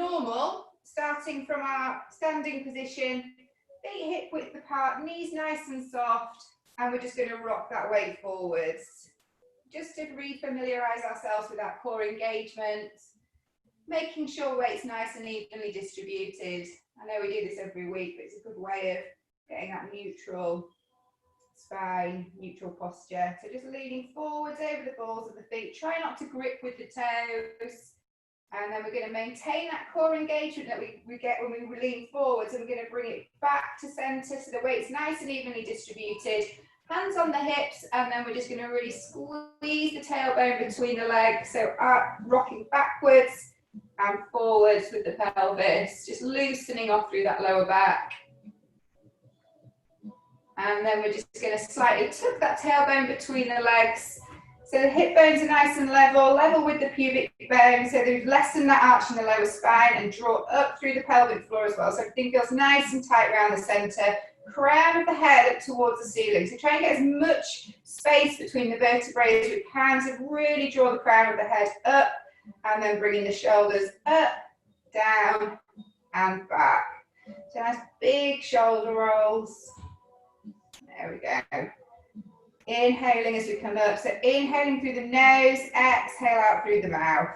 normal, starting from our standing position, feet hip width apart, knees nice and soft, and we're just going to rock that weight forwards. Just to re-familiarise ourselves with that core engagement, making sure weight's nice and evenly distributed. I know we do this every week, but it's a good way of getting that neutral spine, neutral posture. So just leaning forwards over the balls of the feet. Try not to grip with the toes. And then we're going to maintain that core engagement that we get when we lean forwards, and we're going to bring it back to centre so the weight's nice and evenly distributed. Hands on the hips, and then we're just going to really squeeze the tailbone between the legs. So up, rocking backwards and forwards with the pelvis, just loosening off through that lower back. And then we're just going to slightly tuck that tailbone between the legs. So the hip bones are nice and level with the pubic bone. So they've lessened that arch in the lower spine and draw up through the pelvic floor as well. So everything feels nice and tight around the centre. Crown of the head up towards the ceiling. So try and get as much space between the vertebrae as we can. So really draw the crown of the head up, and then bringing the shoulders up, down, and back. So nice big shoulder rolls. There we go. Inhaling as we come up. So inhaling through the nose, exhale out through the mouth.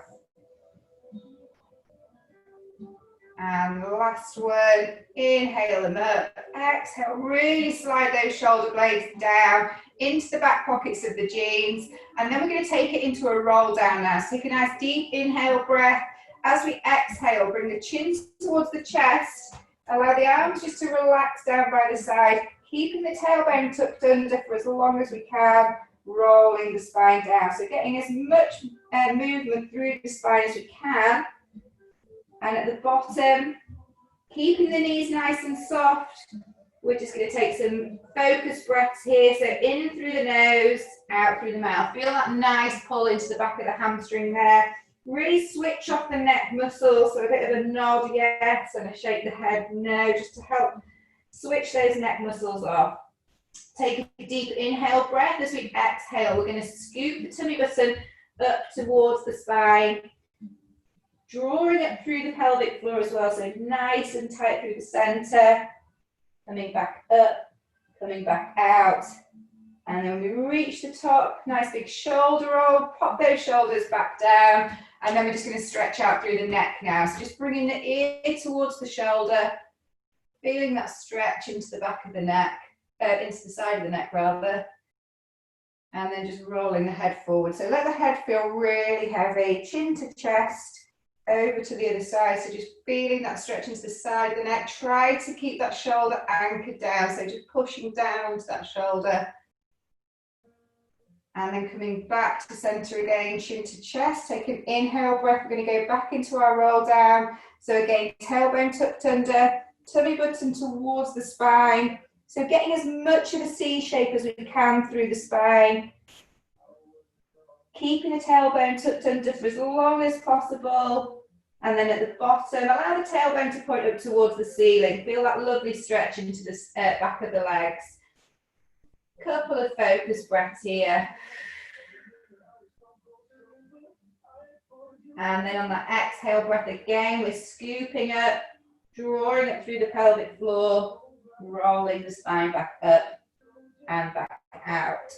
And the last one, inhale them up, exhale, really slide those shoulder blades down into the back pockets of the jeans. And then we're going to take it into a roll down now. So take a nice deep inhale breath. As we exhale, bring the chin towards the chest. Allow the arms just to relax down by the side, keeping the tailbone tucked under for as long as we can, rolling the spine down. So getting as much movement through the spine as we can. And at the bottom, keeping the knees nice and soft, we're just going to take some focused breaths here. So in through the nose, out through the mouth. Feel that nice pull into the back of the hamstring there. Really switch off the neck muscles. So a bit of a nod, yes, and a shake the head, no, just to help switch those neck muscles off. Take a deep inhale breath. As we exhale, we're going to scoop the tummy button up towards the spine. Drawing up through the pelvic floor as well, so nice and tight through the centre. Coming back up, coming back out. And then we reach the top, nice big shoulder roll, pop those shoulders back down. And then we're just going to stretch out through the neck now. So just bringing the ear towards the shoulder, feeling that stretch into the back of the neck, into the side of the neck rather. And then just rolling the head forward. So let the head feel really heavy, chin to chest. Over to the other side, so just feeling that stretch into the side of the neck. Try to keep that shoulder anchored down, so just pushing down onto that shoulder. And then coming back to center again, chin to chest. Take an inhale breath. We're going to go back into our roll down. So again, tailbone tucked under, tummy button towards the spine. So getting as much of a C shape as we can through the spine. Keeping the tailbone tucked under for as long as possible. And then at the bottom, allow the tailbone to point up towards the ceiling. Feel that lovely stretch into the back of the legs. Couple of focus breaths here. And then on that exhale breath again, we're scooping up, drawing up through the pelvic floor, rolling the spine back up and back out.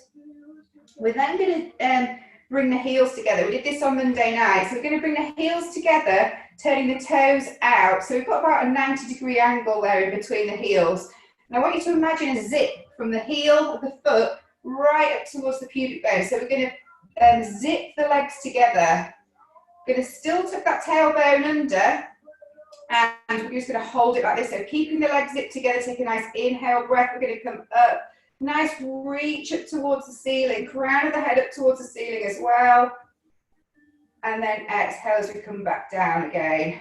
We're then going to bring the heels together. We did this on Monday night. So we're going to bring the heels together, turning the toes out. So we've got about a 90-degree angle there in between the heels. And I want you to imagine a zip from the heel of the foot right up towards the pubic bone. So we're going to zip the legs together. We're going to still tuck that tailbone under, and we're just going to hold it like this. So keeping the legs zipped together, take a nice inhale breath. We're going to come up. Nice reach up towards the ceiling, crown of the head up towards the ceiling as well. And then exhale as we come back down again.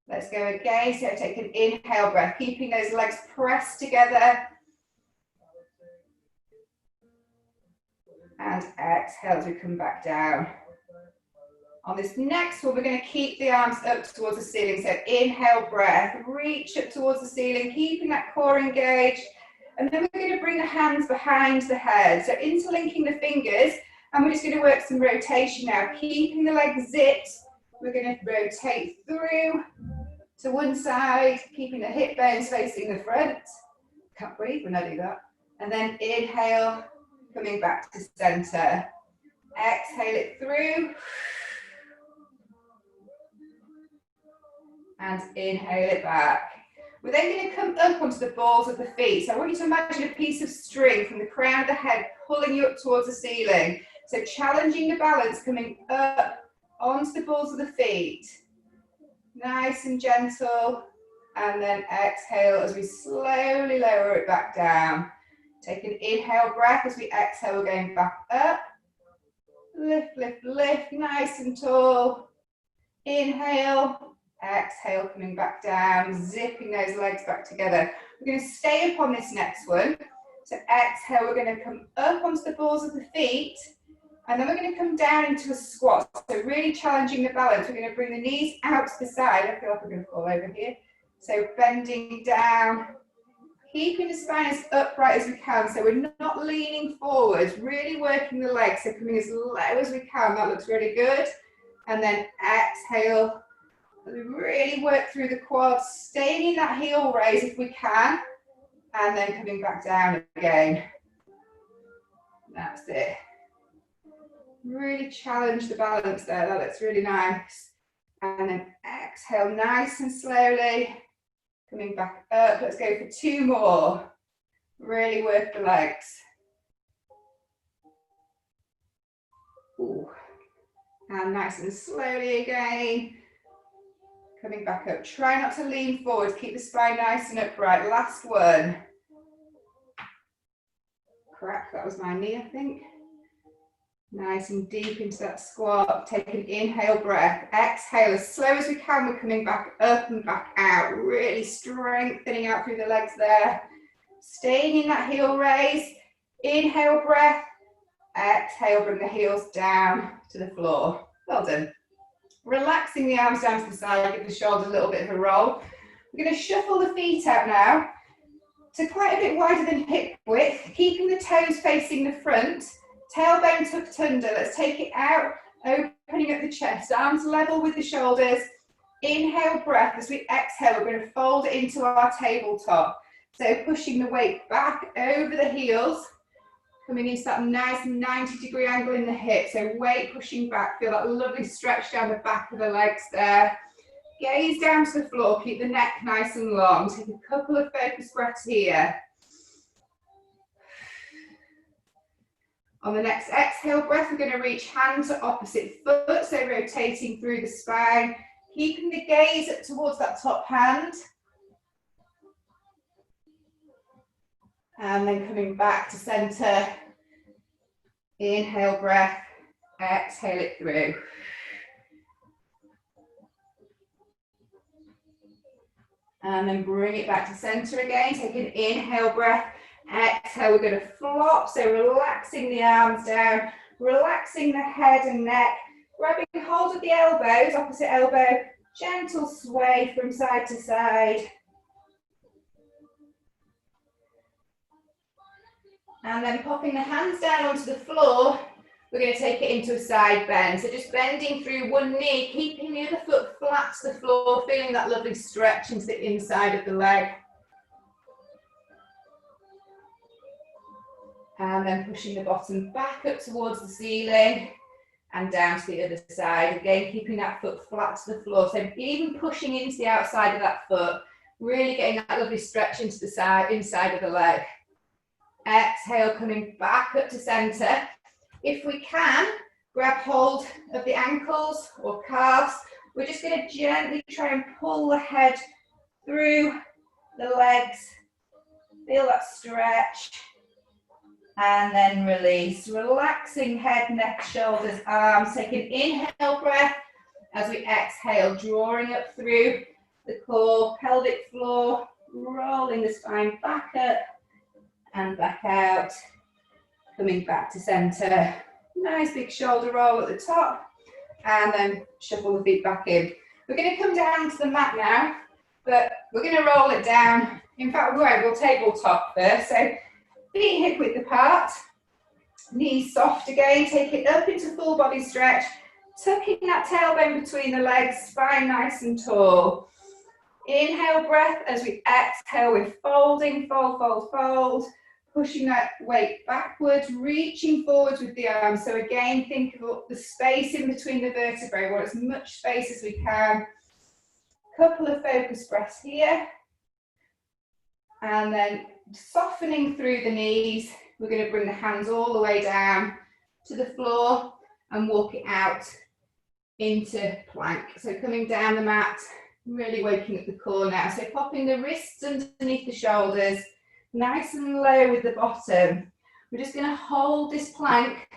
Let's go again. So take an inhale breath, keeping those legs pressed together. And exhale as we come back down. On this next one, we're going to keep the arms up towards the ceiling. So inhale breath, reach up towards the ceiling, keeping that core engaged. And then we're going to bring the hands behind the head. So interlinking the fingers, and we're just going to work some rotation now, keeping the legs zipped, We're going to rotate through to one side, keeping the hip bones facing the front. Can't breathe when I do that. And then inhale, coming back to center. Exhale it through. And inhale it back. We're then going to come up onto the balls of the feet. So I want you to imagine a piece of string from the crown of the head pulling you up towards the ceiling. So challenging the balance, coming up onto the balls of the feet. Nice and gentle. And then exhale as we slowly lower it back down. Take an inhale breath as we exhale, we're going back up. Lift, lift, lift, nice and tall. Inhale, exhale, coming back down, zipping those legs back together. We're going to stay up on this next one. So exhale, we're going to come up onto the balls of the feet. And then we're going to come down into a squat. So really challenging the balance. We're going to bring the knees out to the side. I feel like we're going to fall over here. So bending down, keeping the spine as upright as we can. So we're not leaning forward, really working the legs. So coming as low as we can. That looks really good. And then exhale. We really work through the quads, staying in that heel raise if we can. And then coming back down again. That's it. Really challenge the balance there. That looks really nice. And then exhale nice and slowly. Coming back up. Let's go for 2 more. Really work the legs. Ooh. And nice and slowly again. Coming back up. Try not to lean forward. Keep the spine nice and upright. Last one. Crack. That was my knee, I think. Nice and deep into that squat. Take an inhale breath. Exhale as slow as we can. We're coming back up and back out. Really strengthening out through the legs there. Staying in that heel raise. Inhale breath. Exhale, bring the heels down to the floor. Well done. Relaxing the arms down to the side. Give the shoulders a little bit of a roll. We're going to shuffle the feet out now to quite a bit wider than hip width. Keeping the toes facing the front. Tailbone tucked under. Let's take it out, opening up the chest, arms level with the shoulders. Inhale breath. As we exhale, we're going to fold it into our tabletop. So pushing the weight back over the heels, coming into that nice 90-degree angle in the hip. So weight pushing back. Feel that lovely stretch down the back of the legs there. Gaze down to the floor. Keep the neck nice and long. Take a couple of focus breaths here. On the next exhale breath, we're going to reach hand to opposite foot, so rotating through the spine, keeping the gaze up towards that top hand. And then coming back to center. Inhale breath, exhale it through. And then bring it back to center again, take an inhale breath. Exhale, we're going to flop, so relaxing the arms down, relaxing the head and neck, grabbing hold of the elbows, opposite elbow, gentle sway from side to side. And then popping the hands down onto the floor, we're going to take it into a side bend. So just bending through one knee, keeping the other foot flat to the floor, feeling that lovely stretch into the inside of the leg. And then pushing the bottom back up towards the ceiling and down to the other side. Again, keeping that foot flat to the floor. So even pushing into the outside of that foot, really getting that lovely stretch into the side, inside of the leg. Exhale, coming back up to center. If we can, grab hold of the ankles or calves. We're just going to gently try and pull the head through the legs. Feel that stretch. And then release, relaxing head, neck, shoulders, arms. Take an inhale breath as we exhale, drawing up through the core, pelvic floor, rolling the spine back up and back out, coming back to center. Nice big shoulder roll at the top, and then shuffle the feet back in. We're going to come down to the mat now, but we're going to roll it down. In fact, we'll tabletop first. So feet hip width apart, knees soft again, take it up into full body stretch, tucking that tailbone between the legs, spine nice and tall. Inhale breath. As we exhale, we're folding, fold, fold, fold. Pushing that weight backwards, reaching forwards with the arms. So again, think of the space in between the vertebrae. We want as much space as we can. Couple of focus breaths here. And then softening through the knees, we're going to bring the hands all the way down to the floor and walk it out into plank. So coming down the mat, really waking up the core now. So popping the wrists underneath the shoulders, nice and low with the bottom. We're just going to hold this plank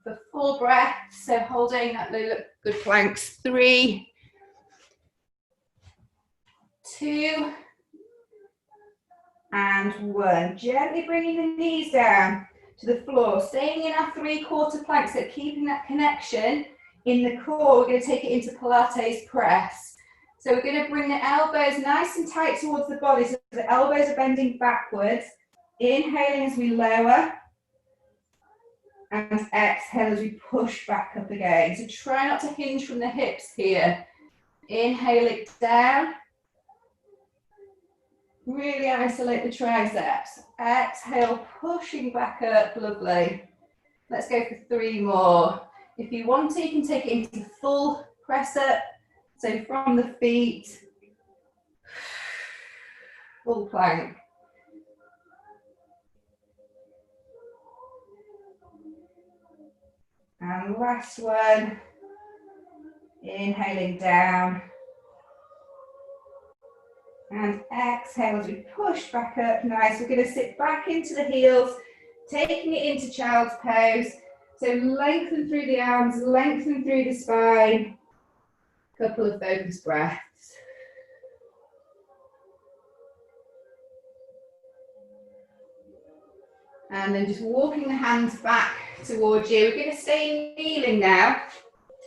for full breath. So holding that good planks. 3, 2, and 1. Gently bringing the knees down to the floor, staying in our 3/4 plank, so keeping that connection in the core. We're going to take it into Pilates press. So we're going to bring the elbows nice and tight towards the body, so the elbows are bending backwards. Inhaling as we lower, and exhale as we push back up again. So try not to hinge from the hips here. Inhale it down. Really isolate the triceps. Exhale, pushing back up, lovely. Let's go for 3 more. If you want to, you can take it into full press up. So from the feet, full plank. And last one. Inhaling down. And exhale as we push back up. Nice. We're going to sit back into the heels, taking it into child's pose. So lengthen through the arms, lengthen through the spine. Couple of focus breaths. And then just walking the hands back towards you. We're going to stay kneeling now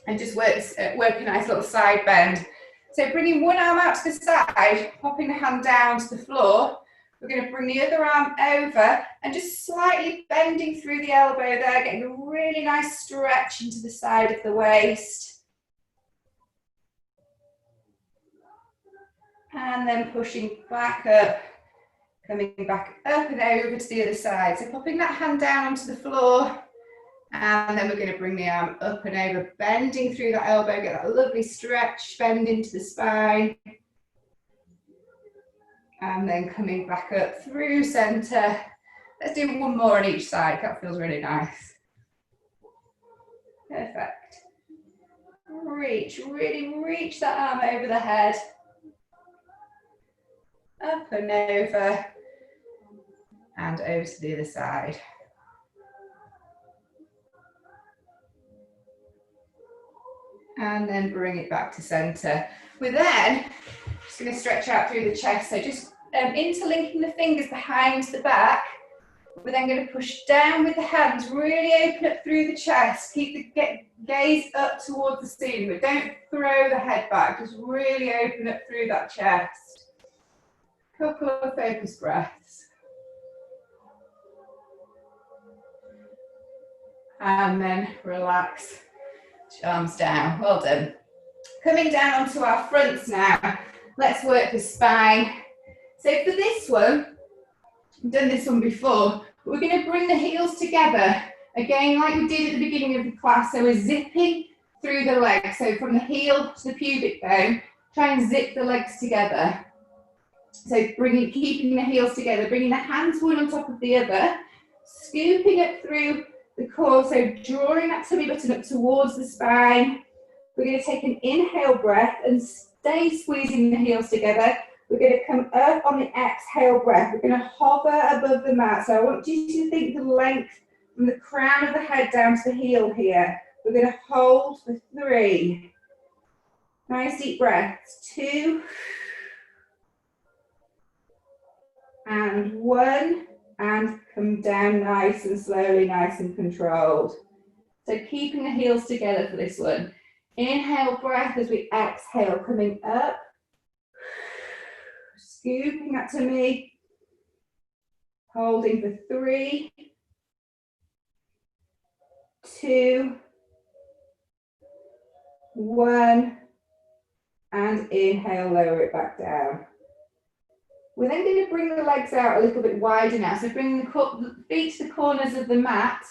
and just work a nice little side bend. So bringing one arm out to the side, popping the hand down to the floor. We're going to bring the other arm over and just slightly bending through the elbow there, getting a really nice stretch into the side of the waist. And then pushing back up, coming back up and over to the other side. So popping that hand down onto the floor. And then we're going to bring the arm up and over, bending through that elbow, get that lovely stretch, bend into the spine. And then coming back up through center. Let's do 1 more on each side, that feels really nice. Perfect. Reach, really reach that arm over the head. Up and over. And over to the other side. And then bring it back to center. We're then just going to stretch out through the chest. So just interlinking the fingers behind the back. We're then going to push down with the hands, really open up through the chest. Keep the gaze up towards the ceiling, but don't throw the head back. Just really open up through that chest. Couple of focus breaths. And then relax. Arms down, well done. Coming down onto our fronts now, let's work the spine. So for this one, we've done this one before, we're going to bring the heels together, again like we did at the beginning of the class, so we're zipping through the legs, so from the heel to the pubic bone, try and zip the legs together. So keeping the heels together, bringing the hands one on top of the other, scooping up through the core, so drawing that tummy button up towards the spine. We're going to take an inhale breath and stay squeezing the heels together. We're going to come up on the exhale breath. We're going to hover above the mat. So I want you to think the length from the crown of the head down to the heel here. We're going to hold for 3. Nice deep breaths. 2. And 1. And come down nice and slowly, nice and controlled. So keeping the heels together for this one. Inhale breath as we exhale, coming up. Scooping that tummy. Holding for 3. 2. 1, and inhale, lower it back down. We're then going to bring the legs out a little bit wider now. So bring the feet to the corners of the mat.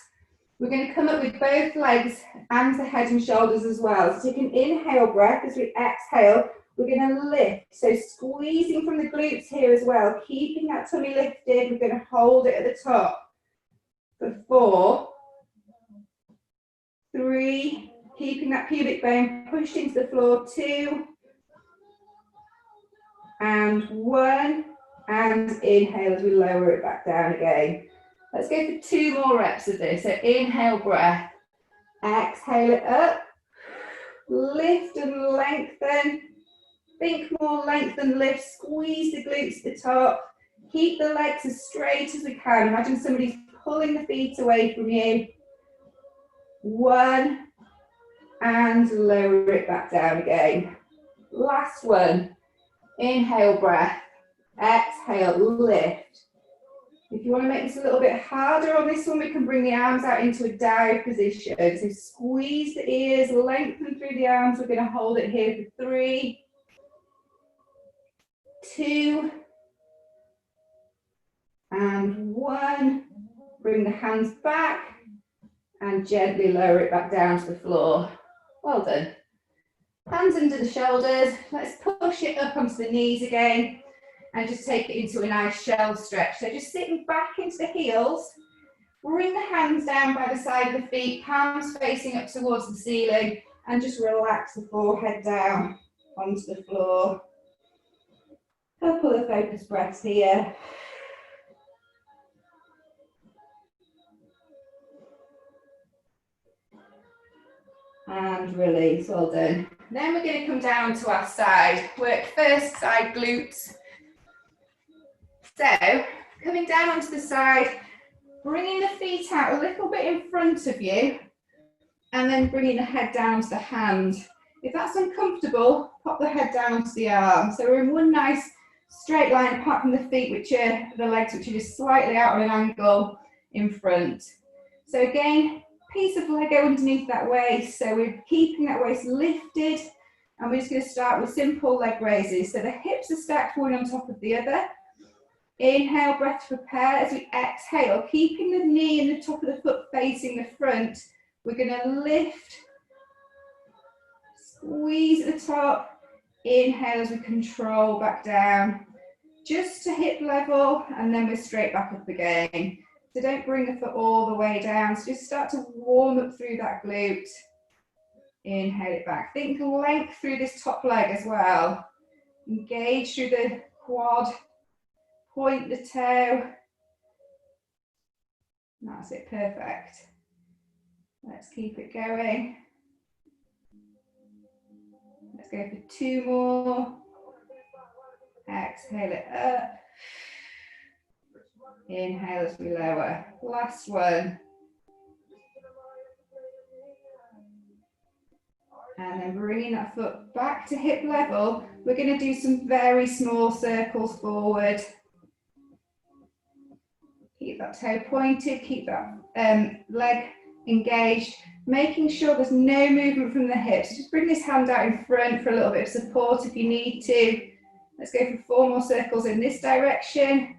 We're going to come up with both legs and the head and shoulders as well. So take an inhale breath as we exhale. We're going to lift. So squeezing from the glutes here as well, keeping that tummy lifted. We're going to hold it at the top for 4, 3, keeping that pubic bone pushed into the floor, 2, and 1, and inhale as we lower it back down again. Let's go for 2 more reps of this. So inhale, breath, exhale it up, lift and lengthen. Think more length and lift, squeeze the glutes at the top. Keep the legs as straight as we can. Imagine somebody's pulling the feet away from you. 1, and lower it back down again. Last one. Inhale, breath. Exhale, lift. If you want to make this a little bit harder on this one, we can bring the arms out into a dive position. So squeeze the ears, lengthen through the arms. We're going to hold it here for 3, 2, and 1. Bring the hands back and gently lower it back down to the floor. Well done. Hands under the shoulders. Let's push it up onto the knees again and just take it into a nice shell stretch. So just sitting back into the heels. Bring the hands down by the side of the feet, palms facing up towards the ceiling, and just relax the forehead down onto the floor. Couple of focus breaths here. And release, well done. Then we're going to come down to our side. Work first side glutes. So, coming down onto the side, bringing the feet out a little bit in front of you, and then bringing the head down to the hand. If that's uncomfortable, pop the head down onto the arm. So we're in one nice straight line apart from the feet, which are the legs, which are just slightly out on an angle in front. So again, piece of Lego underneath that waist. So we're keeping that waist lifted, and we're just going to start with simple leg raises. So the hips are stacked one on top of the other. Inhale, breath to prepare. As we exhale, keeping the knee and the top of the foot facing the front, we're going to lift, squeeze at the top. Inhale as we control back down, just to hip level, and then we're straight back up again. So don't bring the foot all the way down. So just start to warm up through that glute. Inhale it back. Think length through this top leg as well. Engage through the quad. Point the toe. That's it, perfect. Let's keep it going. Let's go for 2 more. Exhale it up. Inhale as we lower. Last one. And then bringing that foot back to hip level. We're going to do some very small circles forward. Keep that toe pointed, keep that leg engaged, making sure there's no movement from the hips. Just bring this hand out in front for a little bit of support if you need to. Let's go for 4 more circles in this direction.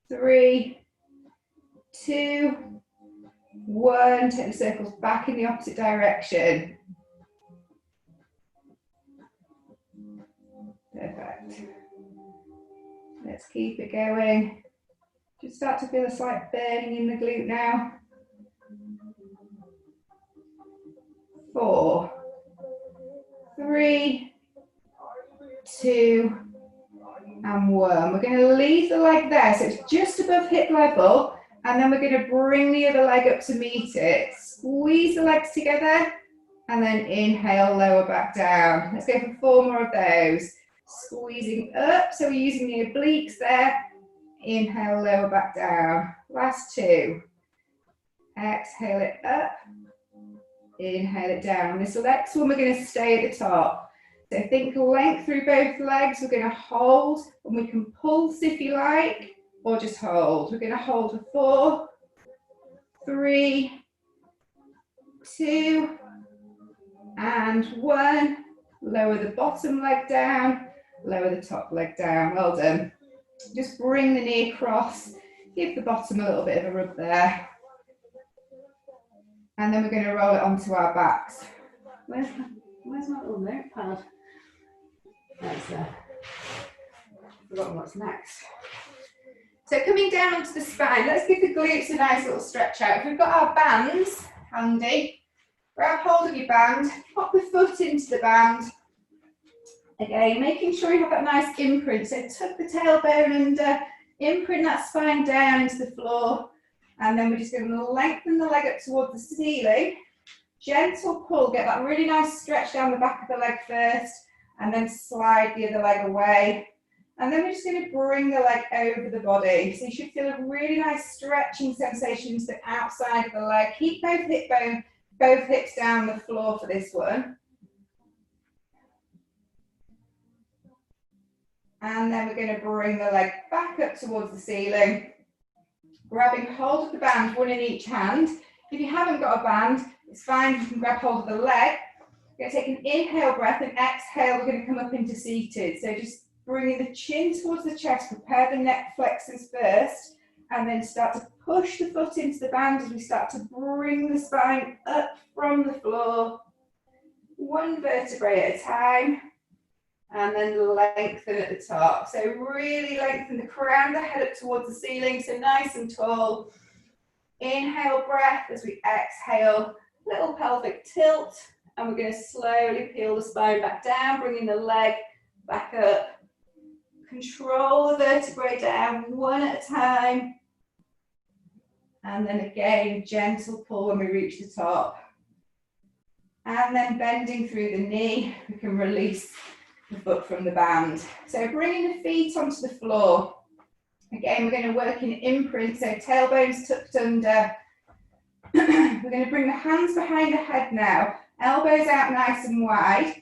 3, 2, 1. Take the circles back in the opposite direction. Perfect. Let's keep it going. Just start to feel a slight burning in the glute now. 4, 3, 2, and 1. We're going to leave the leg there, so it's just above hip level, and then we're going to bring the other leg up to meet it. Squeeze the legs together, and then inhale, lower back down. Let's go for 4 more of those. Squeezing up, so we're using the obliques there. Inhale, lower back down. Last 2. Exhale it up. Inhale it down. This next one, we're going to stay at the top. So think length through both legs. We're going to hold, and we can pulse if you like, or just hold. We're going to hold for 4, 3, 2, And 1, lower the bottom leg down, lower the top leg down. Well done. Just bring the knee across, give the bottom a little bit of a rub there. And then we're going to roll it onto our backs. Where's my little notepad? That's there. Forgotten what's next. So coming down onto the spine, let's give the glutes a nice little stretch out. If we've got our bands handy, grab hold of your band, pop the foot into the band. Again, making sure you have that nice imprint. So tuck the tailbone under, imprint that spine down into the floor. And then we're just going to lengthen the leg up towards the ceiling. Gentle pull, get that really nice stretch down the back of the leg first, and then slide the other leg away. And then we're just going to bring the leg over the body. So you should feel a really nice stretching sensation to the outside of the leg. Keep both hips down the floor for this one. And then we're going to bring the leg back up towards the ceiling. Grabbing hold of the band, one in each hand. If you haven't got a band, it's fine, you can grab hold of the leg. We're going to take an inhale breath and exhale, we're going to come up into seated. So just bringing the chin towards the chest, prepare the neck flexors first, and then start to push the foot into the band as we start to bring the spine up from the floor, 1 vertebrae at a time, and then lengthen at the top. So really lengthen the crown of the head up towards the ceiling, so nice and tall. Inhale breath as we exhale, little pelvic tilt, and we're going to slowly peel the spine back down, bringing the leg back up. Control the vertebrae down, 1 at a time. And then again, gentle pull when we reach the top. And then bending through the knee, we can release the foot from the band. So bringing the feet onto the floor. Again, we're going to work in imprint, so tailbones tucked under. We're going to bring the hands behind the head now, elbows out nice and wide.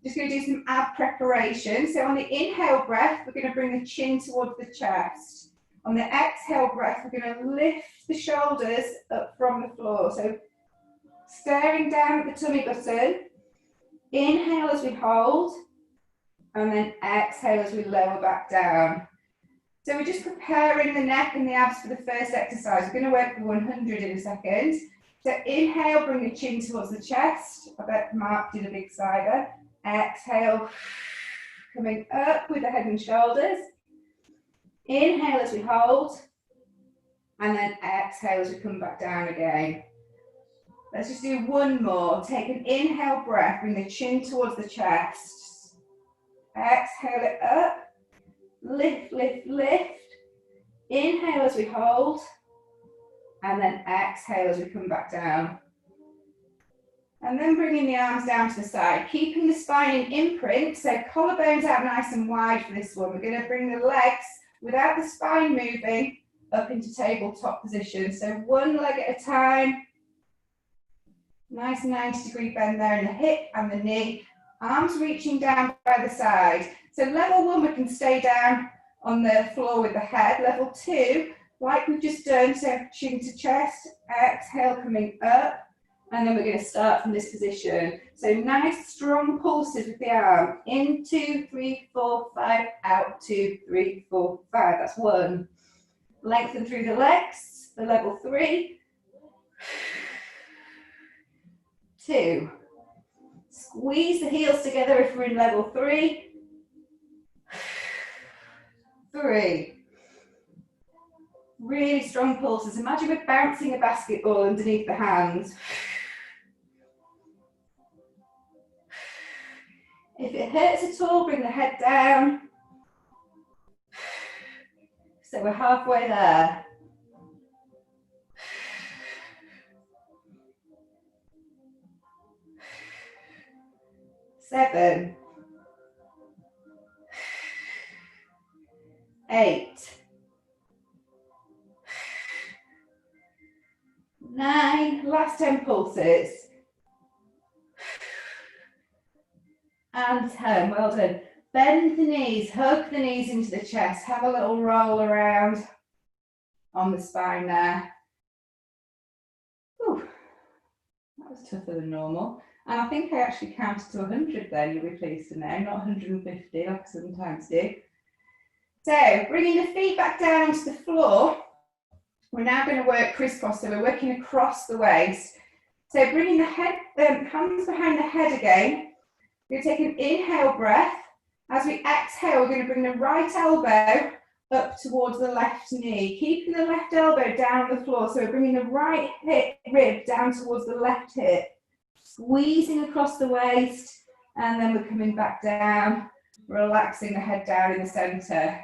Just going to do some ab preparation. So on the inhale breath, we're going to bring the chin towards the chest. On the exhale breath, we're going to lift the shoulders up from the floor. So staring down at the tummy button. Inhale as we hold, and then exhale as we lower back down. So we're just preparing the neck and the abs for the first exercise. We're going to work for 100 in a second. So inhale, bring the chin towards the chest. I bet Mark did a big sigh there. Exhale, coming up with the head and shoulders. Inhale as we hold, and then exhale as we come back down again. Let's just do 1 more. Take an inhale breath, bring the chin towards the chest. Exhale it up, lift, lift, lift. Inhale as we hold, and then exhale as we come back down. And then bringing the arms down to the side, keeping the spine in imprint, so collarbones out nice and wide for this one. We're going to bring the legs, without the spine moving, up into tabletop position. So 1 leg at a time. Nice 90-degree bend there in the hip and the knee. Arms reaching down by the side. So level 1, we can stay down on the floor with the head. Level 2, like we've just done, so chin to chest, exhale coming up. And then we're going to start from this position. So nice strong pulses with the arm. In, 2, 3, 4, 5, out, 2, 3, 4, 5. That's 1. Lengthen through the legs for level 3. 2. Squeeze the heels together if we're in level 3. 3. Really strong pulses. Imagine we're bouncing a basketball underneath the hands. If it hurts at all, bring the head down. So we're halfway there. 7, 8, 9, last 10 pulses. And 10, well done. Bend the knees, hug the knees into the chest, have a little roll around on the spine there. Whew. That was tougher than normal. And I think I actually counted to 100 then, you'll be pleased to know, not 150 like I sometimes do. So bringing the feet back down onto the floor, we're now going to work crisscross, so we're working across the waist. So bringing the head, hands behind the head again. We're going to take an inhale breath. As we exhale, we're going to bring the right elbow up towards the left knee, keeping the left elbow down on the floor. So we're bringing the right hip rib down towards the left hip, squeezing across the waist, and then we're coming back down, relaxing the head down in the center.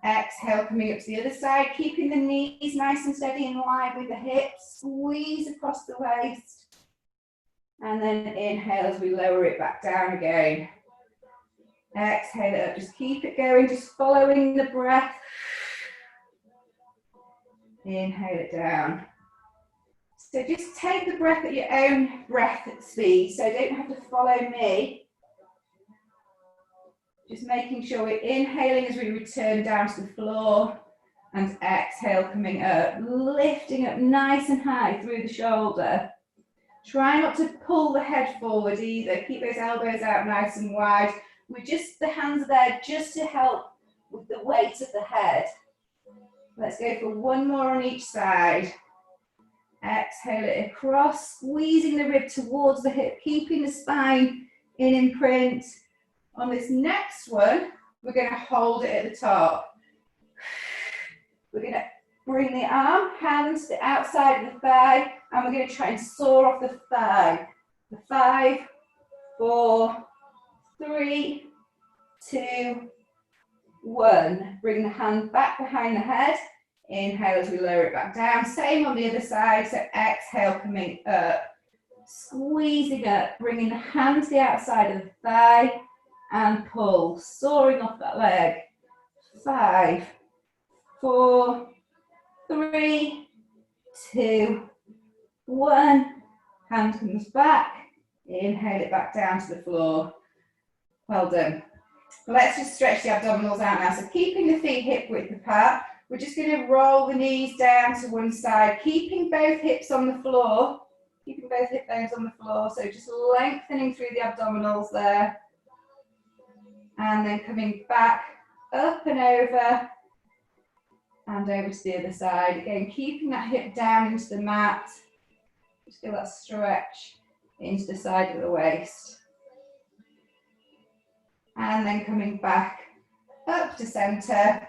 Exhale, coming up to the other side, keeping the knees nice and steady in line with the hips, squeeze across the waist, and then inhale as we lower it back down again. Exhale it up, just keep it going, just following the breath. Inhale it down. So just take the breath at your own breath speed, so don't have to follow me. Just making sure we're inhaling as we return down to the floor and exhale coming up, lifting up nice and high through the shoulder. Try not to pull the head forward either. Keep those elbows out nice and wide. The hands are there just to help with the weight of the head. Let's go for one more on each side. Exhale it across, squeezing the rib towards the hip, keeping the spine in imprint. On this next one, we're going to hold it at the top. We're going to bring the arm, hands to the outside of the thigh, and we're going to try and soar off the thigh. 5, 4, 3, 2, 1. Bring the hand back behind the head. Inhale as we lower it back down. Same on the other side, so exhale coming up. Squeezing up, bringing the hand to the outside of the thigh, and pull, soaring off that leg. 5, 4, 3, 2, 1. Hand comes back. Inhale it back down to the floor. Well done. Let's just stretch the abdominals out now. So keeping the feet hip width apart, we're just going to roll the knees down to one side, keeping both hips on the floor, keeping both hip bones on the floor. So just lengthening through the abdominals there. And then coming back, up and over to the other side. Again, keeping that hip down into the mat. Just feel that stretch into the side of the waist. And then coming back up to center.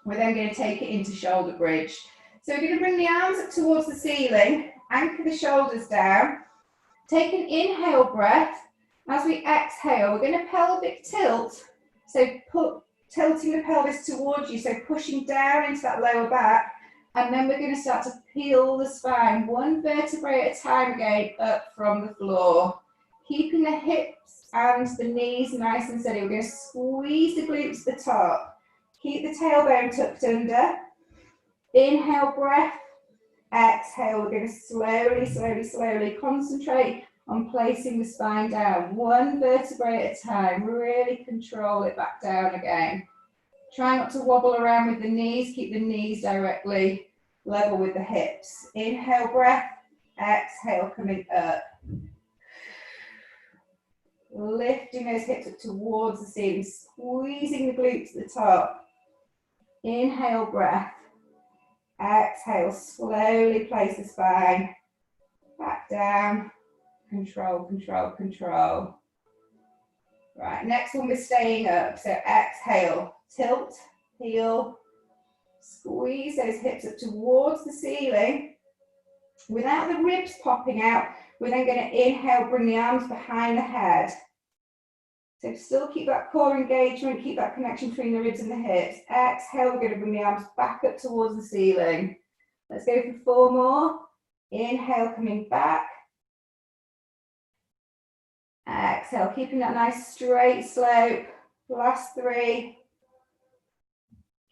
We're then going to take it into shoulder bridge. So we're going to bring the arms up towards the ceiling, anchor the shoulders down. Take an inhale breath. As we exhale, we're going to pelvic tilt. So tilting the pelvis towards you, so pushing down into that lower back. And then we're going to start to peel the spine, one vertebrae at a time again, up from the floor. Keeping the hips and the knees nice and steady. We're going to squeeze the glutes to the top. Keep the tailbone tucked under. Inhale breath. Exhale, we're going to slowly concentrate on placing the spine down, one vertebrae at a time. Really control it back down again. Try not to wobble around with the knees. Keep the knees directly level with the hips. Inhale breath. Exhale coming up. Lifting those hips up towards the ceiling, squeezing the glutes to the top. Inhale breath. Exhale, slowly place the spine back down. Control, control, control. Right, next one we're staying up. So exhale, tilt, heel, squeeze those hips up towards the ceiling. Without the ribs popping out, we're then going to inhale, bring the arms behind the head. So still keep that core engagement, keep that connection between the ribs and the hips. Exhale, we're going to bring the arms back up towards the ceiling. Let's go for 4 more. Inhale, coming back. Exhale, keeping that nice straight slope. Last 3.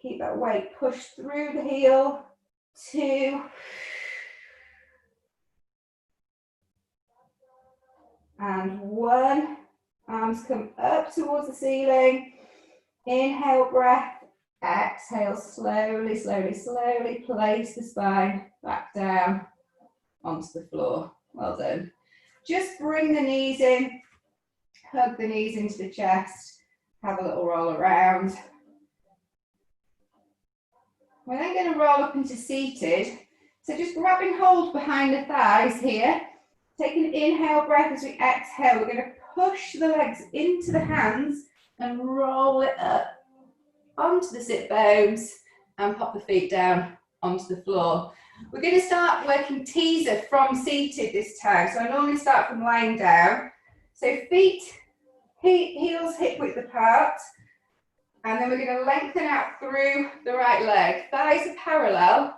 Keep that weight pushed through the heel. 2. And 1. Arms come up towards the ceiling. Inhale, breath. Exhale, slowly place the spine back down onto the floor. Well done. just bring the knees in, hug the knees into the chest, have a little roll around. We're then going to roll up into seated. So just grabbing hold behind the thighs here. Take an inhale breath as we exhale. We're going to push the legs into the hands and roll it up onto the sit bones and pop the feet down onto the floor. We're going to start working teaser from seated this time. So I normally start from lying down. So feet, heels hip width apart. And then we're going to lengthen out through the right leg. Thighs are parallel,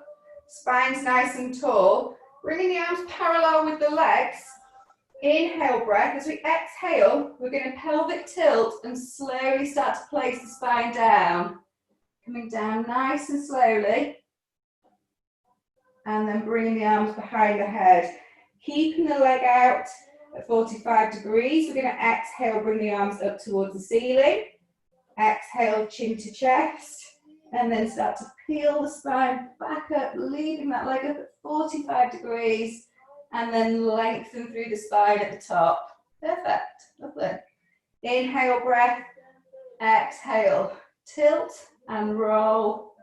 spine's nice and tall. Bringing the arms parallel with the legs. Inhale breath. As we exhale, we're going to pelvic tilt and slowly start to place the spine down. Coming down nice and slowly. And then bringing the arms behind the head. Keeping the leg out at 45 degrees. We're going to exhale, bring the arms up towards the ceiling. Exhale, chin to chest. And then start to peel the spine back up, leaving that leg up at 45 degrees. And then lengthen through the spine at the top. Perfect. Lovely. Inhale breath. Exhale. Tilt and roll.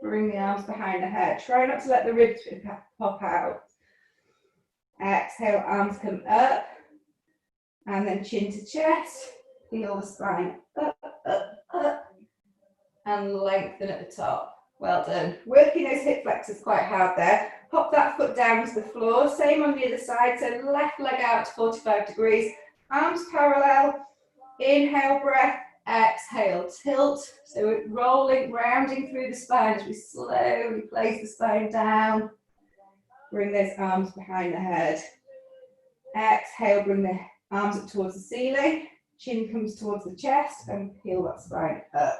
Bring the arms behind the head. Try not to let the ribs pop out. Exhale, arms come up. And then chin to chest. Peel the spine up, up, up. And lengthen at the top. Well done. Working those hip flexors quite hard there. Pop that foot down to the floor. Same on the other side. So left leg out to 45 degrees. Arms parallel. Inhale breath. Exhale. Tilt. So we're rolling, rounding through the spine as we slowly place the spine down. Bring those arms behind the head. Exhale. Bring the arms up towards the ceiling. Chin comes towards the chest and peel that spine up.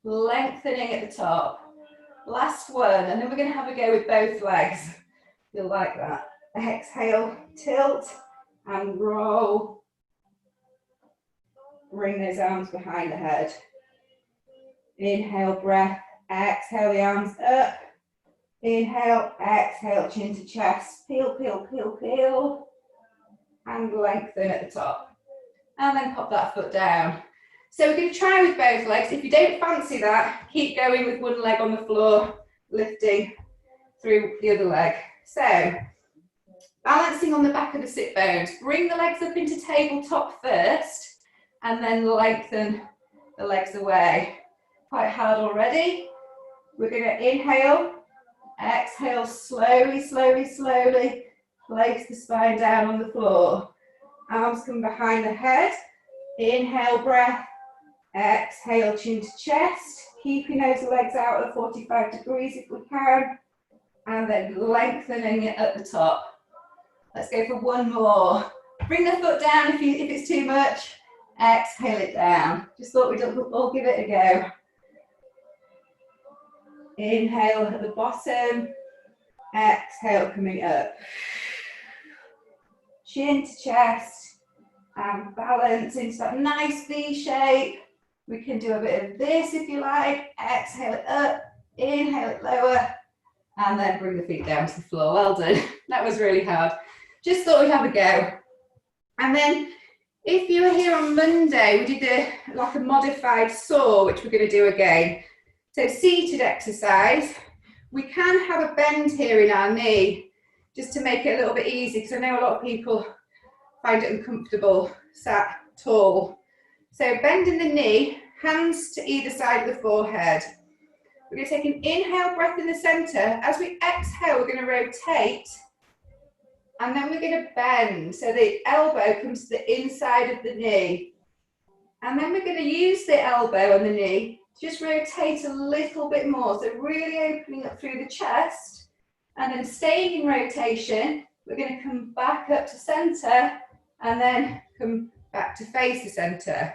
Lengthening at the top. Last one, and then we're going to have a go with both legs. You'll like that. Exhale, tilt and roll. Bring those arms behind the head. Inhale, breath. Exhale, the arms up. Inhale, exhale, chin to chest. Peel, peel, peel, peel. And lengthen at the top. And then pop that foot down. So we're going to try with both legs. If you don't fancy that, keep going with one leg on the floor, lifting through the other leg. So, balancing on the back of the sit bones. Bring the legs up into tabletop first, and then lengthen the legs away. Quite hard already. We're going to inhale, exhale, slowly, slowly, slowly. Place the spine down on the floor. Arms come behind the head. Inhale, breath. Exhale, chin to chest. Keeping those legs out at 45 degrees if we can. And then lengthening it at the top. Let's go for one more. Bring the foot down if it's too much. Exhale it down. Just thought we'd all give it a go. Inhale at the bottom. Exhale coming up. Chin to chest. And balance into that nice V shape. We can do a bit of this if you like. Exhale it up, inhale it lower, and then bring the feet down to the floor. Well done. That was really hard. Just thought we'd have a go. And then if you were here on Monday, we did like a modified saw, which we're going to do again. So seated exercise. We can have a bend here in our knee, just to make it a little bit easy, because I know a lot of people find it uncomfortable sat tall. So bending the knee, hands to either side of the forehead. We're going to take an inhale breath in the center. As we exhale, we're going to rotate. And then we're going to bend. So the elbow comes to the inside of the knee. And then we're going to use the elbow and the knee to just rotate a little bit more. So really opening up through the chest. And then staying in rotation, we're going to come back up to center and then come back to face the center.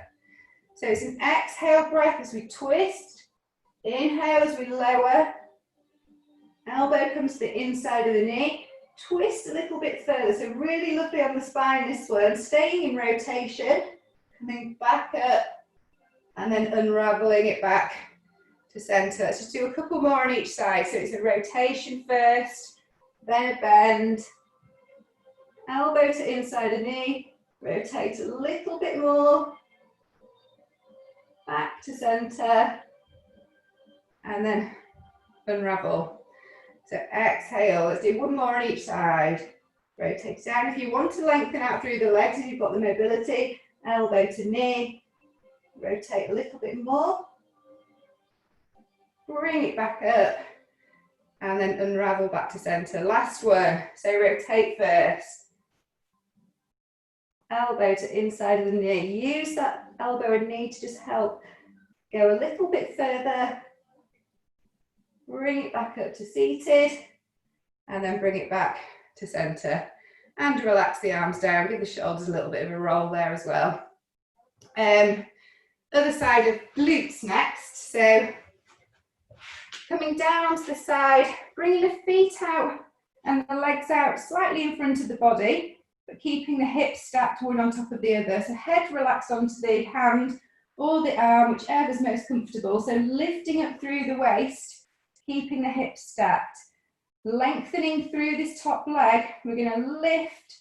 So it's an exhale breath as we twist. Inhale as we lower. Elbow comes to the inside of the knee. Twist a little bit further. So really lovely on the spine this one. Staying in rotation. Coming back up. And then unraveling it back to center. Let's just do a couple more on each side. So it's a rotation first. then a bend, elbow to inside of knee, rotate a little bit more, back to center, and then unravel. So exhale, let's do one more on each side. Rotate down. If you want to lengthen out through the legs, if you've got the mobility, elbow to knee, rotate a little bit more, bring it back up, and then unravel back to center. Last one, so rotate first. Elbow to inside of the knee. Use that elbow and knee to just help go a little bit further. Bring it back up to seated, and then bring it back to center. And relax the arms down, give the shoulders a little bit of a roll there as well. Other side of glutes next. So coming down onto the side, bringing the feet out and the legs out slightly in front of the body, but keeping the hips stacked one on top of the other. So head relaxed onto the hand or the arm, whichever's most comfortable. So lifting up through the waist, keeping the hips stacked. Lengthening through this top leg, we're going to lift,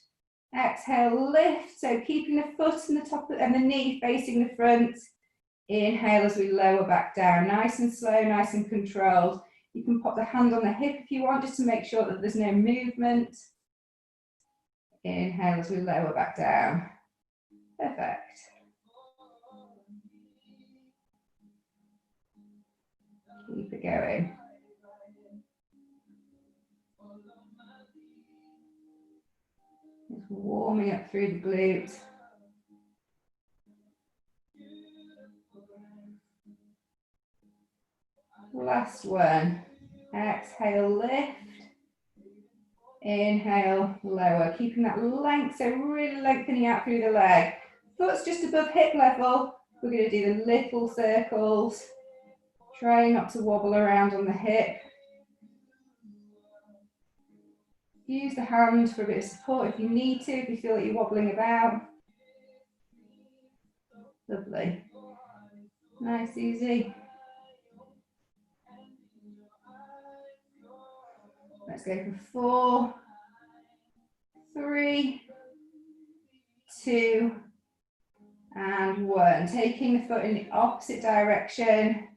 exhale, lift. So keeping the foot and the top and the knee facing the front. Inhale as we lower back down, nice and slow, nice and controlled. You can pop the hand on the hip if you want, just to make sure that there's no movement. Inhale as we lower back down. Perfect. Keep it going. Just warming up through the glutes. Last one. Exhale, lift. Inhale, lower. Keeping that length, so really lengthening out through the leg. Foot's just above hip level. We're going to do the little circles. Try not to wobble around on the hip. Use the hand for a bit of support if you need to, if you feel like you're wobbling about. Lovely. Nice, easy. Let's go for 4, 3, 2, and 1. Taking the foot in the opposite direction.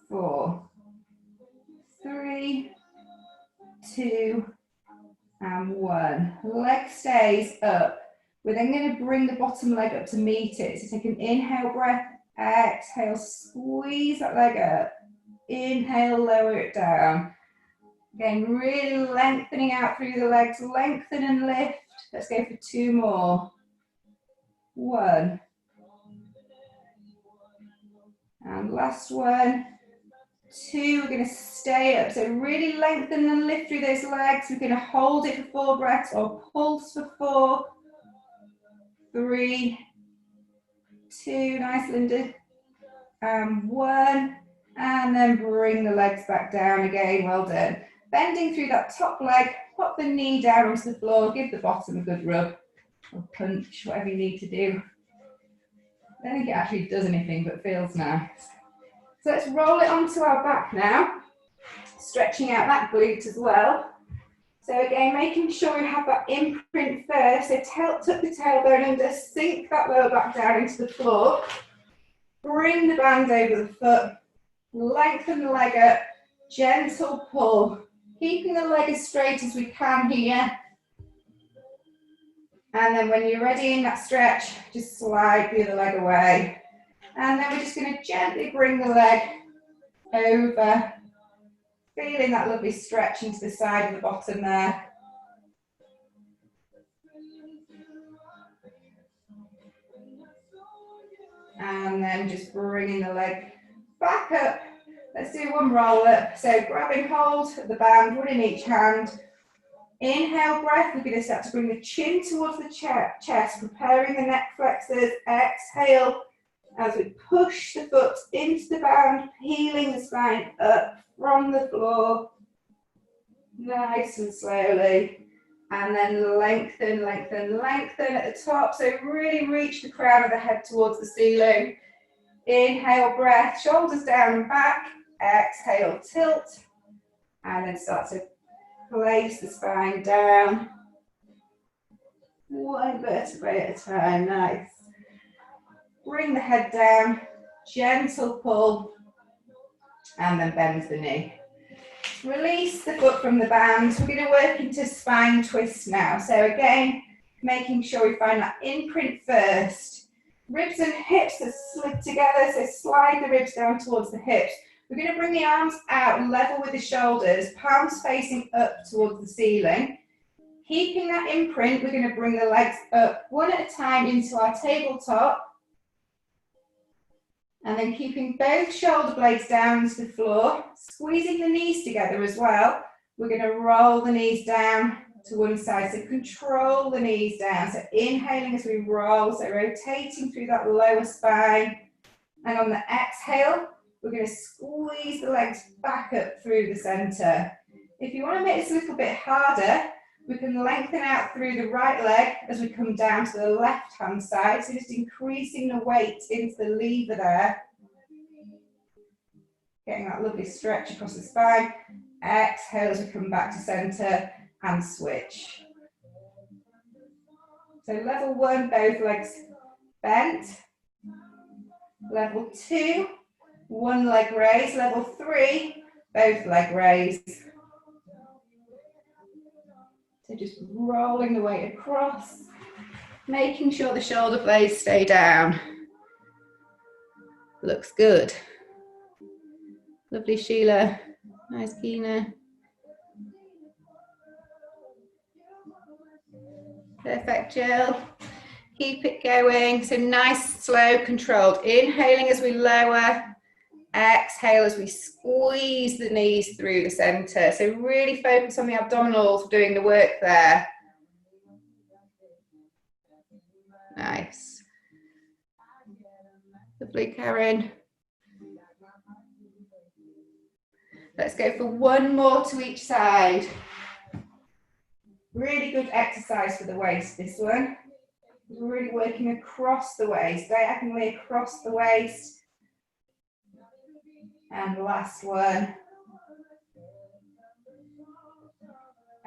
Four, 3, 2, and 1. Leg stays up. We're then going to bring the bottom leg up to meet it. So take an inhale breath, exhale, squeeze that leg up. Inhale, lower it down. Again, really lengthening out through the legs, lengthen and lift. Let's go for 2 more. 1. And last one. 2, we're going to stay up. So really lengthen and lift through those legs. We're going to hold it for 4 breaths or pulse for 4. 3, 2, nice Linda, 1, and then bring the legs back down again, well done. Bending through that top leg, pop the knee down onto the floor, give the bottom a good rub, or punch, whatever you need to do. I don't think it actually does anything, but feels nice. So let's roll it onto our back now, stretching out that glute as well. So again, making sure we have that imprint first. So tuck the tailbone under, sink that lower back down into the floor. Bring the band over the foot. Lengthen the leg up. Gentle pull. Keeping the leg as straight as we can here. And then when you're ready in that stretch, just slide the other leg away. And then we're just going to gently bring the leg over. Feeling that lovely stretch into the side of the bottom there. And then just bringing the leg back up. Let's do 1 roll up. So grabbing hold of the band, one in each hand. Inhale breath, we're going to start to bring the chin towards the chest, preparing the neck flexors. Exhale as we push the foot into the band, peeling the spine up from the floor, nice and slowly. And then lengthen, lengthen, lengthen at the top. So really reach the crown of the head towards the ceiling. Inhale, breath, shoulders down and back. Exhale, tilt. And then start to place the spine down. One vertebrae at a time, nice. Bring the head down, gentle pull, and then bend the knee. Release the foot from the band. We're going to work into spine twist now. So again, making sure we find that imprint first. Ribs and hips are slid together, so slide the ribs down towards the hips. We're going to bring the arms out level with the shoulders, palms facing up towards the ceiling. Keeping that imprint, we're going to bring the legs up one at a time into our tabletop. And then keeping both shoulder blades down to the floor, squeezing the knees together as well. We're going to roll the knees down to one side, so control the knees down. So inhaling as we roll, so rotating through that lower spine. And on the exhale, we're going to squeeze the legs back up through the center. If you want to make this a little bit harder, we can lengthen out through the right leg as we come down to the left-hand side. So just increasing the weight into the lever there. Getting that lovely stretch across the spine. Exhale as we come back to center and switch. So level 1, both legs bent. Level 2, one leg raise. Level 3, both leg raise. So just rolling the weight across, making sure the shoulder blades stay down. Looks good. Lovely, Sheila. Nice, Kina. Perfect, Jill. Keep it going. So nice, slow, controlled. Inhaling as we lower. Exhale as we squeeze the knees through the center. So really focus on the abdominals doing the work there. Nice. Lovely, Karen. Let's go for one more to each side. Really good exercise for the waist, this one. We're really working across the waist, diagonally across the waist. And last one.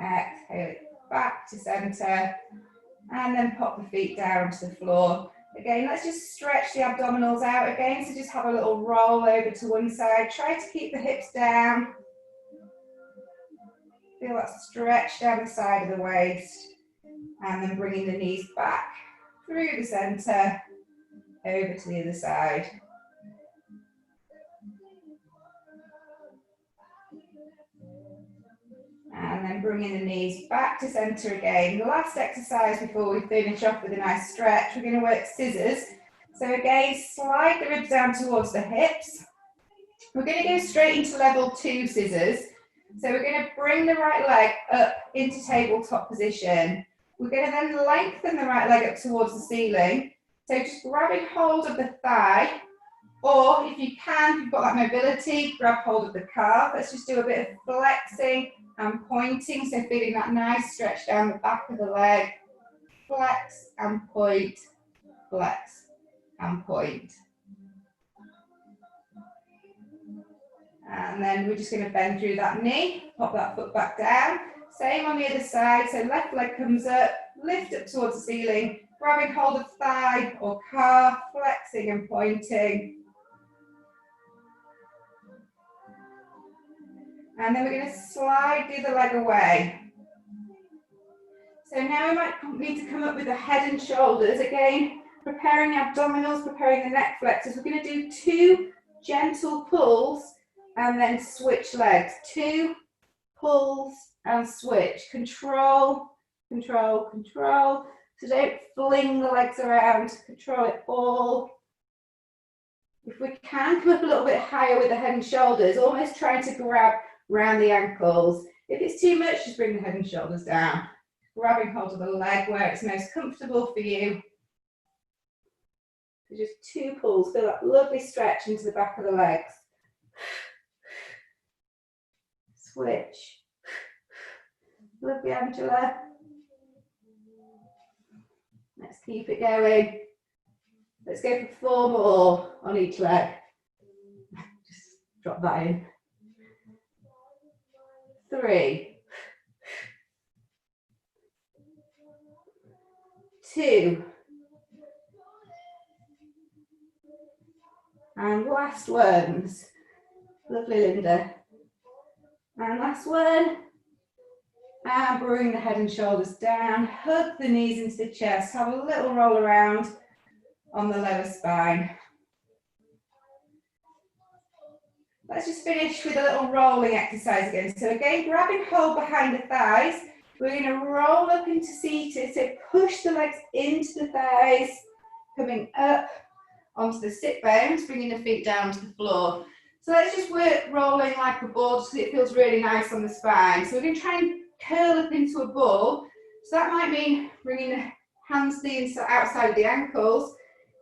Exhale back to center. And then pop the feet down to the floor. Again, let's just stretch the abdominals out again. So just have a little roll over to one side. Try to keep the hips down. Feel that stretch down the side of the waist. And then bringing the knees back through the center, over to the other side. And then bringing the knees back to center again. The last exercise before we finish off with a nice stretch, we're going to work scissors. So again, slide the ribs down towards the hips. We're going to go straight into level 2 scissors. So we're going to bring the right leg up into tabletop position. We're going to then lengthen the right leg up towards the ceiling. So just grabbing hold of the thigh, or if you can, if you've got that mobility, grab hold of the calf. Let's just do a bit of flexing and pointing, so feeling that nice stretch down the back of the leg. Flex and point, flex and point. And then we're just going to bend through that knee, pop that foot back down. Same on the other side, so left leg comes up, lift up towards the ceiling, grabbing hold of thigh or calf, flexing and pointing. And then we're going to slide the other leg away. So now we might need to come up with the head and shoulders. Again, preparing the abdominals, preparing the neck flexors. We're going to do 2 gentle pulls and then switch legs. 2 pulls and switch. Control, control, control. So don't fling the legs around. Control it all. If we can, come up a little bit higher with the head and shoulders, almost trying to grab around the ankles. If it's too much, just bring the head and shoulders down. Grabbing hold of the leg where it's most comfortable for you. So just 2 pulls, feel that lovely stretch into the back of the legs. Switch. Lovely, Angela. Let's keep it going. Let's go for 4 more on each leg. Just drop that in. 3, 2, and last ones. Lovely, Linda. And last one. And bring the head and shoulders down. Hug the knees into the chest. Have a little roll around on the lower spine. Let's just finish with a little rolling exercise again. So again, grabbing hold behind the thighs. We're going to roll up into seated. So push the legs into the thighs, coming up onto the sit bones, bringing the feet down to the floor. So let's just work rolling like a ball because it feels really nice on the spine. So we're going to try and curl up into a ball. So that might mean bringing the hands to the inside, outside of the ankles,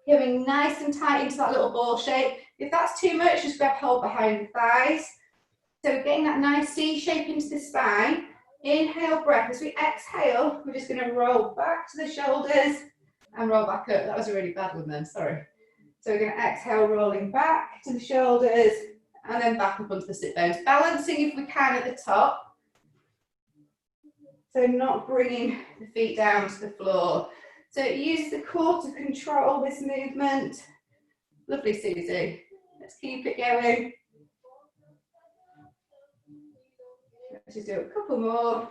coming nice and tight into that little ball shape. If that's too much, just grab hold behind the thighs. So we're getting that nice C shape into the spine. Inhale, breath. As we exhale, we're just going to roll back to the shoulders and roll back up. That was a really bad one then, sorry. So we're going to exhale, rolling back to the shoulders and then back up onto the sit bones. Balancing if we can at the top. So not bringing the feet down to the floor. So use the core to control this movement. Lovely, Susie. Let's keep it going. Let's just do a couple more.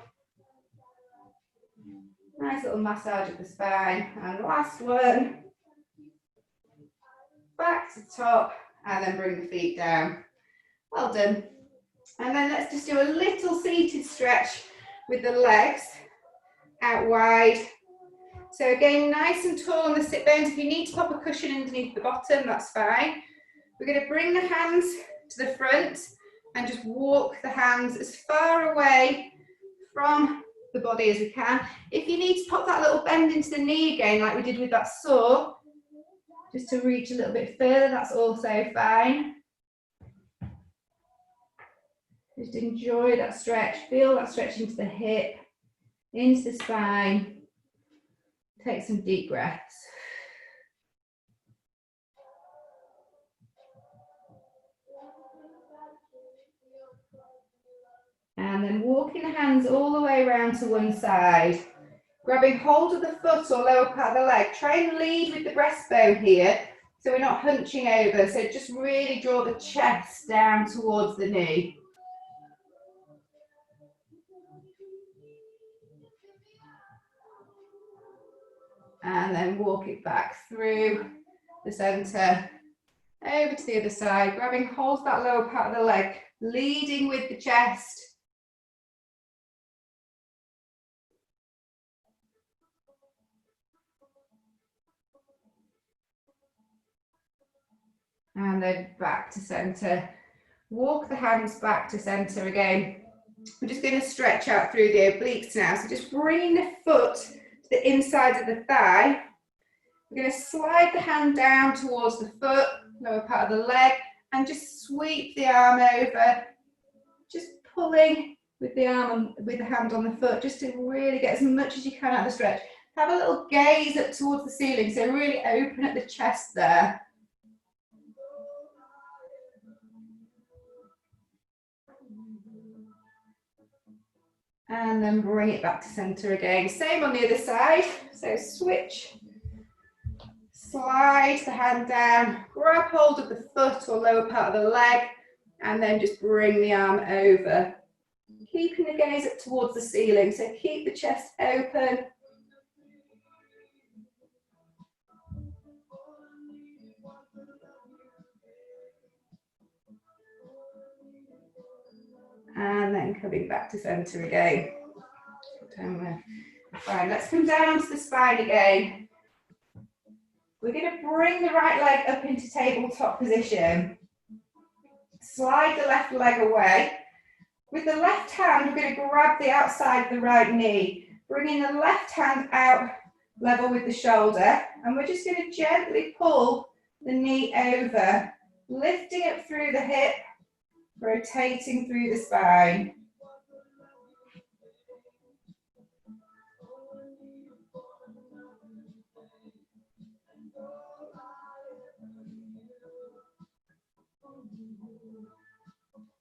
Nice little massage of the spine. And last one. Back to the top and then bring the feet down. Well done. And then let's just do a little seated stretch with the legs out wide. So again, nice and tall on the sit bones. If you need to pop a cushion underneath the bottom, that's fine. We're going to bring the hands to the front and just walk the hands as far away from the body as we can. If you need to pop that little bend into the knee again, like we did with that saw, just to reach a little bit further, that's also fine. Just enjoy that stretch. Feel that stretch into the hip, into the spine. Take some deep breaths. And then walking the hands all the way around to one side. Grabbing hold of the foot or lower part of the leg. Try and lead with the breastbone here, so we're not hunching over. So just really draw the chest down towards the knee. And then walk it back through the center, over to the other side, grabbing hold of that lower part of the leg, leading with the chest. And then back to center. Walk the hands back to center again. We're just going to stretch out through the obliques now. So just bring the foot to the inside of the thigh. We're going to slide the hand down towards the foot, lower part of the leg, and just sweep the arm over. Just pulling with the arm, with the hand on the foot, just to really get as much as you can out of the stretch. Have a little gaze up towards the ceiling, so really open at the chest there. And then bring it back to center again. Same on the other side. So switch, slide the hand down, grab hold of the foot or lower part of the leg, and then just bring the arm over. Keeping the gaze up towards the ceiling, so keep the chest open. And then coming back to center again. Fine, let's come down to the spine again. We're going to bring the right leg up into tabletop position. Slide the left leg away. With the left hand, we're going to grab the outside of the right knee, bringing the left hand out level with the shoulder, and we're just going to gently pull the knee over, lifting it through the hip, rotating through the spine.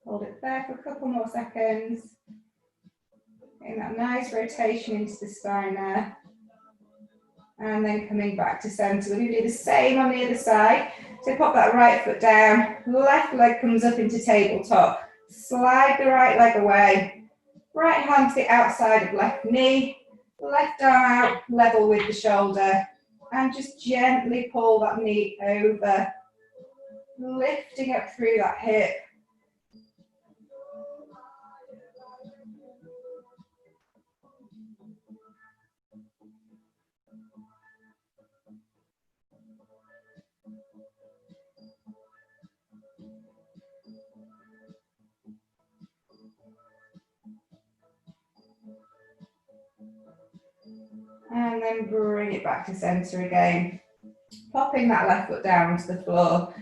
Hold it there for a couple more seconds. Getting that nice rotation into the spine there. And then coming back to centre. We're going to do the same on the other side. So pop that right foot down, left leg comes up into tabletop. Slide the right leg away. Right hand to the outside of left knee. Left arm out, level with the shoulder. And just gently pull that knee over. Lifting up through that hip. And then bring it back to centre again. Popping that left foot down onto the floor.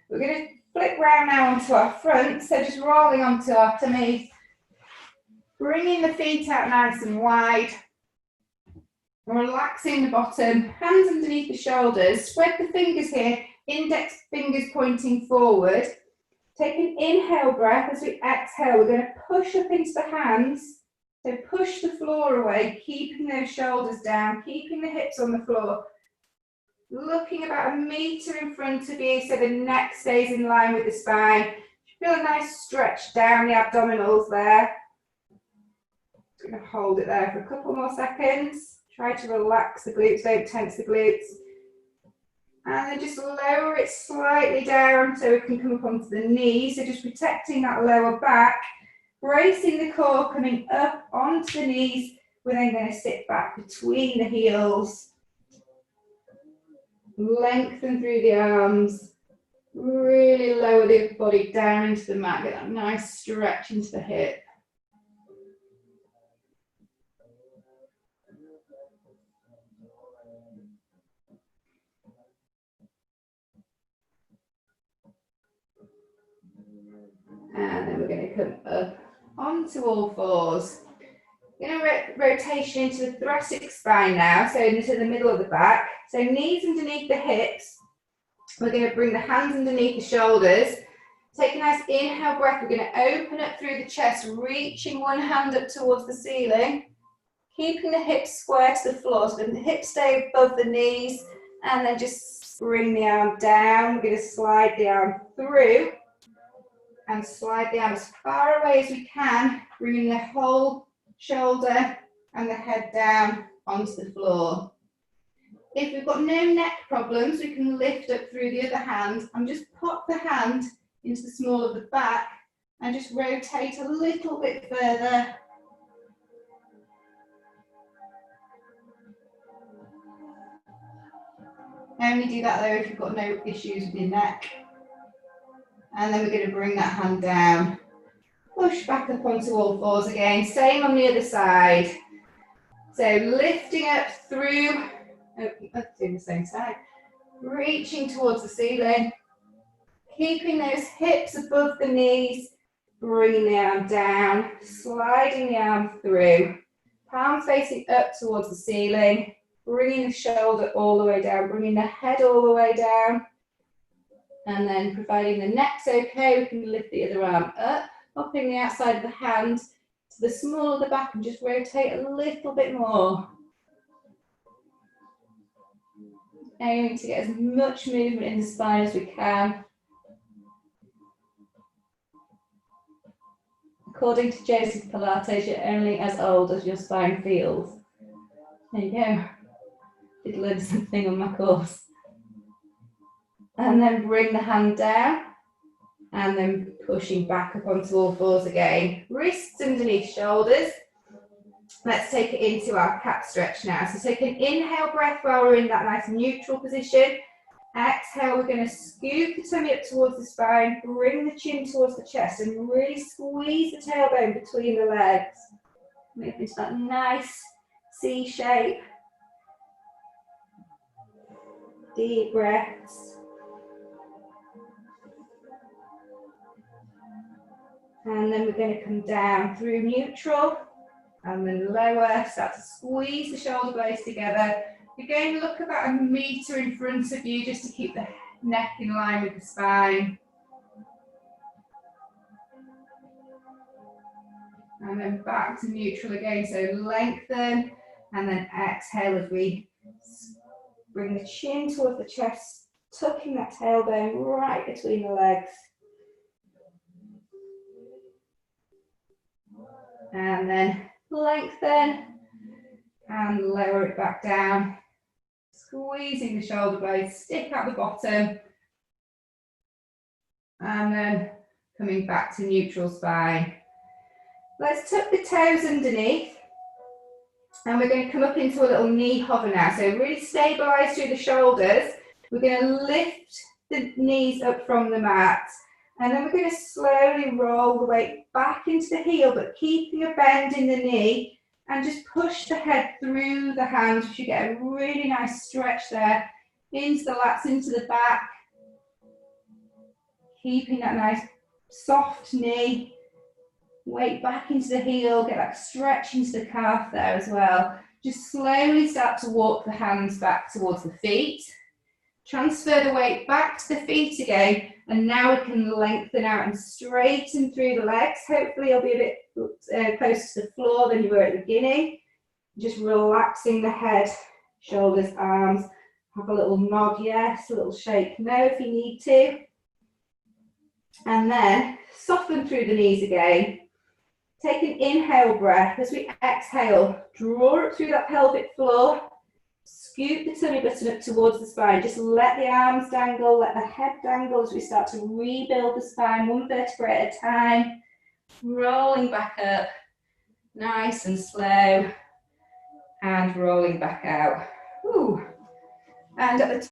We're going to flip round now onto our front, so just rolling onto our tummies. Bringing the feet out nice and wide. Relaxing the bottom, hands underneath the shoulders. Spread the fingers here, index fingers pointing forward. Take an inhale breath as we exhale. We're going to push up into the hands. So push the floor away, keeping those shoulders down, keeping the hips on the floor. Looking about 1 meter in front of you so the neck stays in line with the spine. Feel a nice stretch down the abdominals there. Just going to hold it there for a couple more seconds. Try to relax the glutes, don't tense the glutes. And then just lower it slightly down so it can come up onto the knees. So just protecting that lower back. Bracing the core, coming up onto the knees. We're then going to sit back between the heels. Lengthen through the arms. Really lower the body down into the mat. Get that nice stretch into the hip. And then we're going to come up onto all fours. We're going to rotation into the thoracic spine now, so into the middle of the back. So knees underneath the hips. We're going to bring the hands underneath the shoulders. Take a nice inhale breath. We're going to open up through the chest, reaching one hand up towards the ceiling. Keeping the hips square to the floor, so the hips stay above the knees. And then just bring the arm down. We're going to slide the arm through. And slide the arm as far away as we can, bringing the whole shoulder and the head down onto the floor. If we've got no neck problems, we can lift up through the other hand and just pop the hand into the small of the back and just rotate a little bit further. Only do that though if you've got no issues with your neck. And then we're going to bring that hand down. Push back up onto all fours again. Same on the other side. So lifting up through, let's do the same side. Reaching towards the ceiling. Keeping those hips above the knees. Bringing the arm down. Sliding the arm through. Palm facing up towards the ceiling. Bringing the shoulder all the way down. Bringing the head all the way down. And then providing the neck's okay, we can lift the other arm up, popping the outside of the hand to the small of the back and just rotate a little bit more. Aiming to get as much movement in the spine as we can. According to Joseph Pilates, you're only as old as your spine feels. There you go. Did learn something on my course. And then bring the hand down and then pushing back up onto all fours again. Wrists underneath shoulders. Let's take it into our cat stretch now. So take an inhale breath while we're in that nice neutral position. Exhale, we're going to scoop the tummy up towards the spine, bring the chin towards the chest and really squeeze the tailbone between the legs. Move into that nice C shape. Deep breaths. And then we're going to come down through neutral and then lower, start to squeeze the shoulder blades together. You're going to look about 1 meter in front of you just to keep the neck in line with the spine. And then back to neutral again, so lengthen, and then exhale as we bring the chin towards the chest, tucking that tailbone right between the legs. And then lengthen, and lower it back down. Squeezing the shoulder blades, stick out the bottom. And then coming back to neutral spine. Let's tuck the toes underneath. And we're going to come up into a little knee hover now. So really stabilize through the shoulders. We're going to lift the knees up from the mat. And then we're going to slowly roll the weight back into the heel, but keeping a bend in the knee. And just push the head through the hands. You should get a really nice stretch there. Into the lats, into the back. Keeping that nice soft knee. Weight back into the heel, get that stretch into the calf there as well. Just slowly start to walk the hands back towards the feet. Transfer the weight back to the feet again, and now we can lengthen out and straighten through the legs. Hopefully you'll be a bit closer to the floor than you were at the beginning. Just relaxing the head, shoulders, arms. Have a little nod yes, a little shake no if you need to. And then soften through the knees again. Take an inhale breath. As we exhale, draw up through that pelvic floor. Scoop the tummy button up towards the spine. Just let the arms dangle, let the head dangle as we start to rebuild the spine, one vertebrae at a time. Rolling back up, nice and slow, and rolling back out. Ooh. And at the